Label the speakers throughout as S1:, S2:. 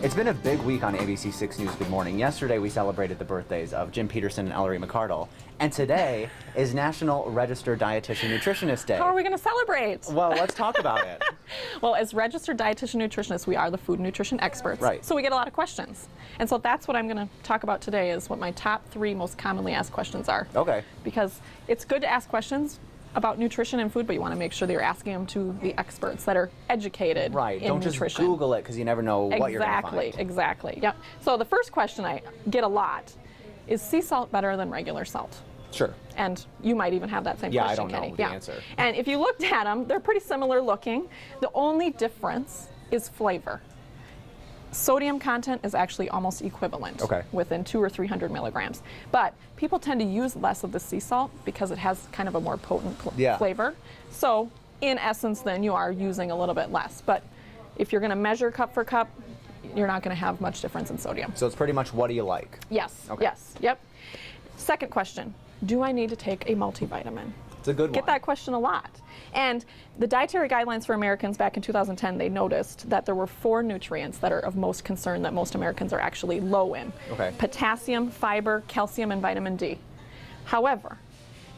S1: It's been a big week on ABC 6 News Good Morning. Yesterday we celebrated the birthdays of Jim Peterson and Ellery McCardle. And today is National Registered Dietitian Nutritionist Day.
S2: How are we going to celebrate?
S1: Well, let's talk about it.
S2: Well, as registered dietitian nutritionists, we are the food nutrition experts.
S1: Right.
S2: So we get a lot of questions. And so that's what I'm going to talk about today, is what my top 3 most commonly asked questions are.
S1: Okay.
S2: Because it's good to ask questions about nutrition and food, but you want to make sure that you're asking them to the experts that are educated
S1: Right.
S2: in
S1: Don't
S2: nutrition.
S1: just Google it, because you never know what you're going to find.
S2: Exactly. Yep. So the first question I get a lot is sea salt better than regular salt?
S1: Sure.
S2: And you might even have that same
S1: Yeah,
S2: question,
S1: I don't know
S2: Kenny.
S1: the answer.
S2: And if you looked at them, they're pretty similar looking. The only difference is flavor. Sodium content is actually almost equivalent, within 200 or 300 milligrams. But people tend to use less of the sea salt because it has kind of a more potent flavor. So in essence, then you are using a little bit less. But if you're going to measure cup for cup, you're not going to have much difference in sodium.
S1: So it's pretty much, what do you like?
S2: Yes.
S1: Okay.
S2: Yes. Yep. Second question, do I need to take a multivitamin?
S1: It's a good one.
S2: Get that question a lot. And the Dietary Guidelines for Americans back in 2010, they noticed that there were 4 nutrients that are of most concern that most Americans are actually low in.
S1: Okay.
S2: Potassium, fiber, calcium, and vitamin D. However,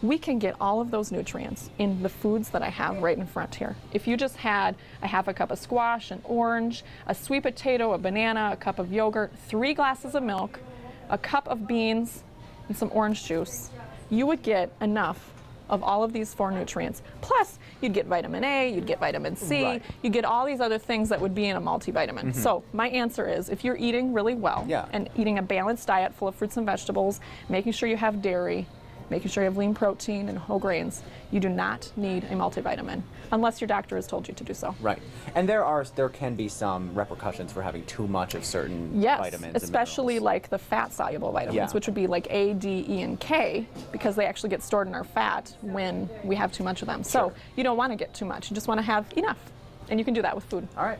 S2: we can get all of those nutrients in the foods that I have right in front here. If you just had a half a cup of squash, an orange, a sweet potato, a banana, a cup of yogurt, 3 glasses of milk, a cup of beans, and some orange juice, you would get enough of all of these 4 nutrients. Plus, you'd get vitamin A, you'd get vitamin C, you'd get all these other things that would be in a multivitamin. So my answer is, if you're eating really well and eating a balanced diet full of fruits and vegetables, making sure you have dairy, making sure you have lean protein and whole grains, you do not need a multivitamin unless your doctor has told you to do so.
S1: Right. And there can be some repercussions for having too much of certain vitamins.
S2: Yes, especially like the fat-soluble vitamins, which would be like A, D, E, and K, because they actually get stored in our fat when we have too much of them. So you don't want to get too much. You just want to have enough. And you can do that with food.
S1: All right.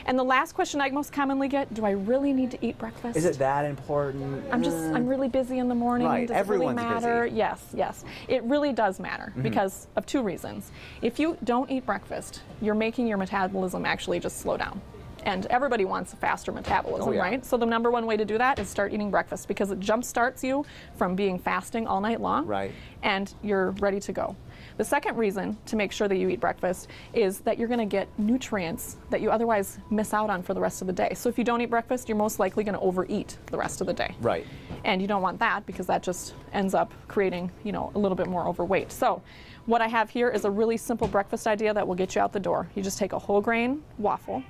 S2: And the last question I most commonly get, do I really need to eat breakfast?
S1: Is it that important?
S2: I'm really busy in the morning.
S1: Right.
S2: Does
S1: Everyone's
S2: it really matter?
S1: busy.
S2: Yes. It really does matter because of 2 reasons. If you don't eat breakfast, you're making your metabolism actually just slow down. And everybody wants a faster metabolism, right? So the number 1 way to do that is start eating breakfast, because it jump starts you from being fasting all night long, and you're ready to go. The second reason to make sure that you eat breakfast is that you're going to get nutrients that you otherwise miss out on for the rest of the day. So if you don't eat breakfast, you're most likely going to overeat the rest of the day.
S1: Right.
S2: And you don't want that, because that just ends up creating, a little bit more overweight. So what I have here is a really simple breakfast idea that will get you out the door. You just take a whole grain waffle,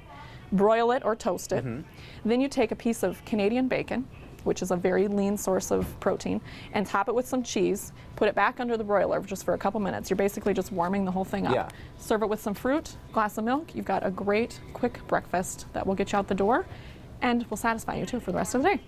S2: broil it or toast it. Then you take a piece of Canadian bacon, which is a very lean source of protein, and top it with some cheese, put it back under the broiler just for a couple minutes. You're basically just warming the whole thing up. Serve it with some fruit, glass of milk. You've got a great, quick breakfast that will get you out the door and will satisfy you too for the rest of the day.